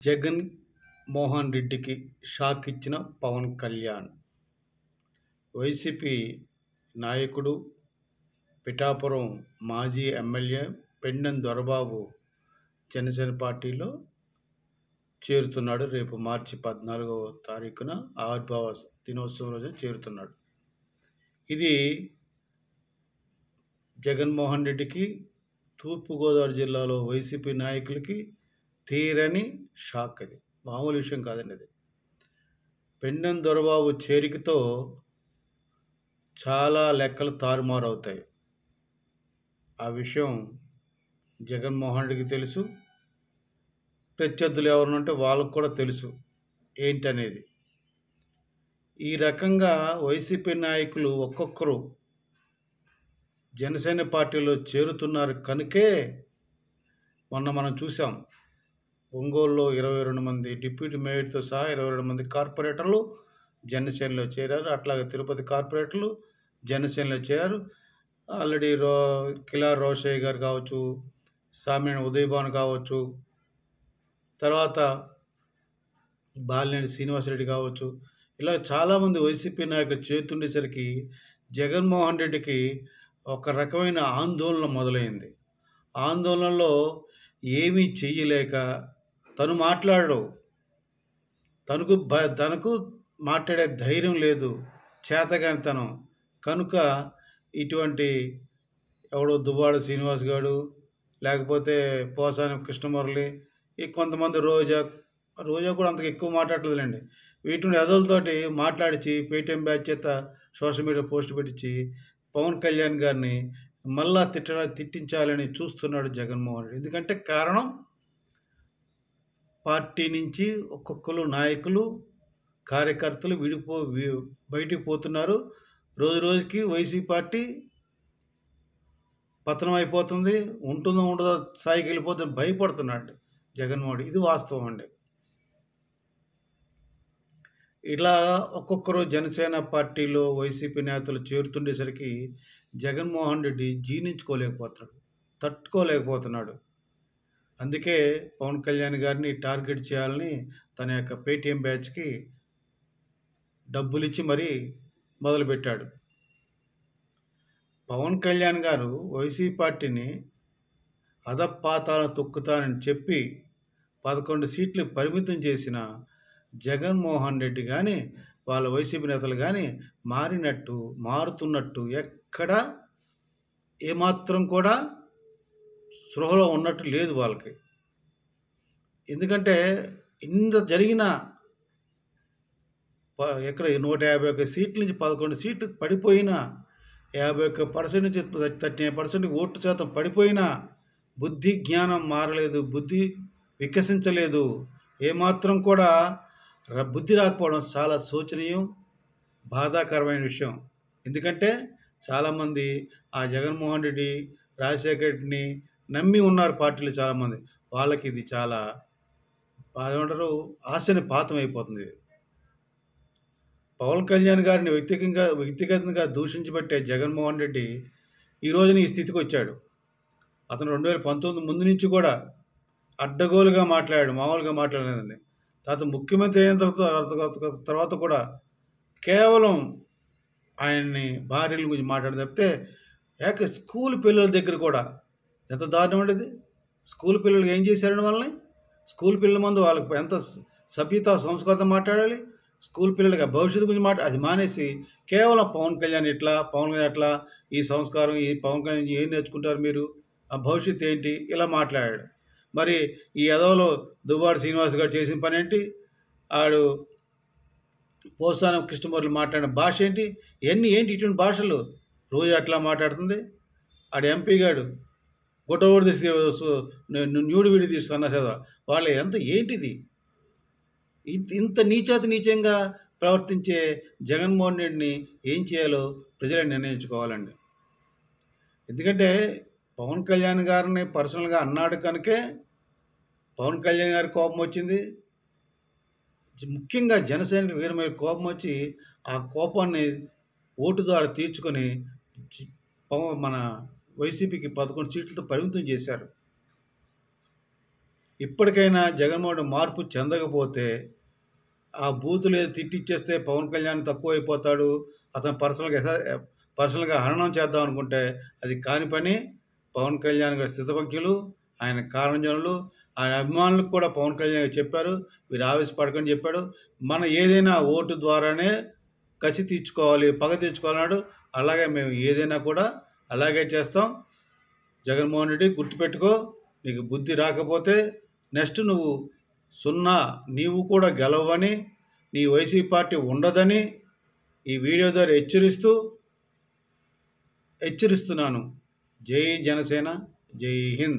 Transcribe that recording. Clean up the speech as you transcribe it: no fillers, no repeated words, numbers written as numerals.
జగన్ మోహన్ రెడ్డికి షాక్ ఇచ్చిన పవన్ కళ్యాణ్. వైసీపీ నాయకుడు, పిఠాపురం మాజీ ఎమ్మెల్యే పెండెం దొరబాబు జనసేన పార్టీలో చేరుతున్నాడు. రేపు మార్చి 14వ తారీఖున ఆవిర్భావ దినోత్సవం రోజు చేరుతున్నాడు. ఇది జగన్మోహన్ రెడ్డికి, తూర్పుగోదావరి జిల్లాలో వైసీపీ నాయకులకి తీరని షాక్. అది మామూలు విషయం కాదండి. అది పెండెం దొరబాబు చేరికతో చాలా లెక్కలు తారుమారవుతాయి. ఆ విషయం జగన్మోహన్ రెడ్డికి తెలుసు, ప్రత్యర్థులు ఎవరుంటే వాళ్ళకు కూడా తెలుసు ఏంటనేది. ఈ రకంగా వైసీపీ నాయకులు ఒక్కొక్కరు జనసేన పార్టీలో చేరుతున్నారు కనుకే మొన్న మనం చూసాం, ఒంగోలులో 22 మంది డిప్యూటీ మేయర్తో సహా 22 మంది కార్పొరేటర్లు జనసేనలో చేరారు. అట్లాగే తిరుపతి కార్పొరేటర్లు జనసేనలో చేరారు. ఆల్రెడీ కిలార్ రోషయ్య గారు కావచ్చు, సామినేని ఉదయభాను కావచ్చు, తర్వాత బాలినేని శ్రీనివాసరెడ్డి కావచ్చు, ఇలా చాలామంది వైసీపీ నాయకులు చేరుతుండేసరికి జగన్మోహన్ రెడ్డికి ఒక రకమైన ఆందోళన మొదలైంది. ఆందోళనలో ఏమీ చెయ్యలేక తను మాట్లాడడు, తనకు మాట్లాడే ధైర్యం లేదు, చేతగానితనం కనుక ఇటువంటి ఎవడో దువ్వాడ శ్రీనివాస్ గారు, లేకపోతే పోసాని కృష్ణమురళి, ఈ కొంతమంది రోజా కూడా అంతకు ఎక్కువ మాట్లాడలేదండి. వీటిని ఎదలతోటి మాట్లాడించి పేటీఎం బ్యాచ్ చేత సోషల్ మీడియా పోస్ట్ పెట్టించి పవన్ కళ్యాణ్ గారిని మళ్ళా తిట్టించాలని చూస్తున్నాడు జగన్మోహన్ రెడ్డి. ఎందుకంటే కారణం, పార్టీ నుంచి ఒక్కొక్కరు నాయకులు, కార్యకర్తలు బయటికి పోతున్నారు. రోజు రోజుకి వైసీపీ పార్టీ పతనం అయిపోతుంది, ఉంటుందో ఉండదో స్థాయికి వెళ్ళిపోతుంది భయపడుతున్నాడు జగన్మోహన్ రెడ్డి. ఇది వాస్తవం అండి. ఇలా ఒక్కొక్కరు జనసేన పార్టీలో వైసీపీ నేతలు చేరుతుండేసరికి జగన్మోహన్ రెడ్డి జీర్ణించుకోలేకపోతున్నాడు, తట్టుకోలేకపోతున్నాడు. అందుకే పవన్ కళ్యాణ్ గారిని టార్గెట్ చేయాలని తన యొక్క పేటీఎం బ్యాచ్కి డబ్బులు ఇచ్చి మరీ మొదలుపెట్టాడు. పవన్ కళ్యాణ్ గారు వైసీపీ పార్టీని అధపాతాలను తొక్కుతానని చెప్పి 11 సీట్లు పరిమితం చేసిన జగన్మోహన్ రెడ్డి కానీ, వాళ్ళ వైసీపీ నేతలు కానీ మారుతున్నట్టు ఎక్కడా ఏమాత్రం కూడా స్పృహలో ఉన్నట్టు లేదు వాళ్ళకి. ఎందుకంటే ఇంత జరిగిన ఎక్కడ 151 సీట్ల నుంచి 11 సీట్లు పడిపోయినా, 51% నుంచి 39% ఓటు శాతం పడిపోయినా బుద్ధి జ్ఞానం మారలేదు, బుద్ధి వికసించలేదు. ఏమాత్రం కూడా బుద్ధి రాకపోవడం చాలా శోచనీయం, బాధాకరమైన విషయం. ఎందుకంటే చాలామంది ఆ జగన్మోహన్ రెడ్డి, రాజశేఖర రెడ్డిని నమ్మి ఉన్నారు పార్టీలు చాలామంది. వాళ్ళకి ఇది చాలా ఏమంటారు, ఆశని పాతం అయిపోతుంది. పవన్ కళ్యాణ్ గారిని వ్యక్తిగతంగా దూషించబట్టే జగన్మోహన్ రెడ్డి ఈ రోజున ఈ స్థితికి వచ్చాడు. అతను 2019 ముందు నుంచి కూడా అడ్డగోలుగా మాట్లాడాడు, మామూలుగా మాట్లాడలేదండి. తర్వాత ముఖ్యమంత్రి అయిన తర్వాత కూడా కేవలం ఆయన్ని భార్యల గురించి మాట్లాడి తప్పితే స్కూల్ పిల్లల దగ్గర కూడా ఎంత దారుణం ఉండేది. స్కూల్ పిల్లలకి ఏం చేశారని వాళ్ళని, స్కూల్ పిల్లల ముందు వాళ్ళకి ఎంత సభ్యత సంస్కారం మాట్లాడాలి, స్కూల్ పిల్లలకి భవిష్యత్తు గురించి అది మానేసి కేవలం పవన్ కళ్యాణ్ ఎట్లా ఈ సంస్కారం, ఈ పవన్ కళ్యాణ్ ఏం నేర్చుకుంటారు మీరు, ఆ భవిష్యత్తు ఏంటి, ఇలా మాట్లాడాడు. మరి ఈ ఎదవలో దువ్వాడ శ్రీనివాస్ గారు చేసిన పని ఏంటి, ఆడు పోసానం కృష్ణమురళి మాట్లాడిన భాష ఏంటి, ఇవన్నీ ఏంటి ఇటువంటి భాషలు రోజు అట్లా మాట్లాడుతుంది. ఆడు ఎంపీ గాడు గుట్టవూడి న్యూడి విడి తీసుకున్న చదవ వాళ్ళ ఏంటిది, ఇంత నీచంగా ప్రవర్తించే జగన్మోహన్ రెడ్డిని ఏం చేయాలో ప్రజలు నిర్ణయించుకోవాలండి. ఎందుకంటే పవన్ కళ్యాణ్ గారిని పర్సనల్గా అన్నాడు కనుకే పవన్ కళ్యాణ్ గారి కోపం వచ్చింది. ముఖ్యంగా జనసేన వీరి మీద కోపం వచ్చి ఆ కోపాన్ని ఓటు ద్వారా తీర్చుకొని మన వైసీపీకి 11 సీట్లతో పరిమితం చేశారు. ఇప్పటికైనా జగన్మోహన్ రెడ్డి మార్పు చెందకపోతే ఆ బూతులు ఏదో తిట్టిచ్చేస్తే పవన్ కళ్యాణ్ తక్కువ అయిపోతాడు, అతను పర్సనల్గా హననం చేద్దాం అనుకుంటే అది కాని పని. పవన్ కళ్యాణ్ గారి స్థితపజ్ఞులు, ఆయన కారణజనులు, ఆయన అభిమానులకు కూడా పవన్ కళ్యాణ్ గారు చెప్పారు, మీరు ఆవేశపడకని చెప్పాడు. మనం ఏదైనా ఓటు ద్వారానే కసి తీర్చుకోవాలి, పగ తీర్చుకోవాలన్నాడు. అలాగే మేము ఏదైనా కూడా అలాగే చేస్తాం. జగన్మోహన్ రెడ్డి గుర్తుపెట్టుకో, నీకు బుద్ధి రాకపోతే నెక్స్ట్ నువ్వు సున్నా, నీవు కూడా గెలవని, నీ వైసీపీ పార్టీ ఉండదని ఈ వీడియో ద్వారా హెచ్చరిస్తున్నాను. జై జనసేన, జై హింద్.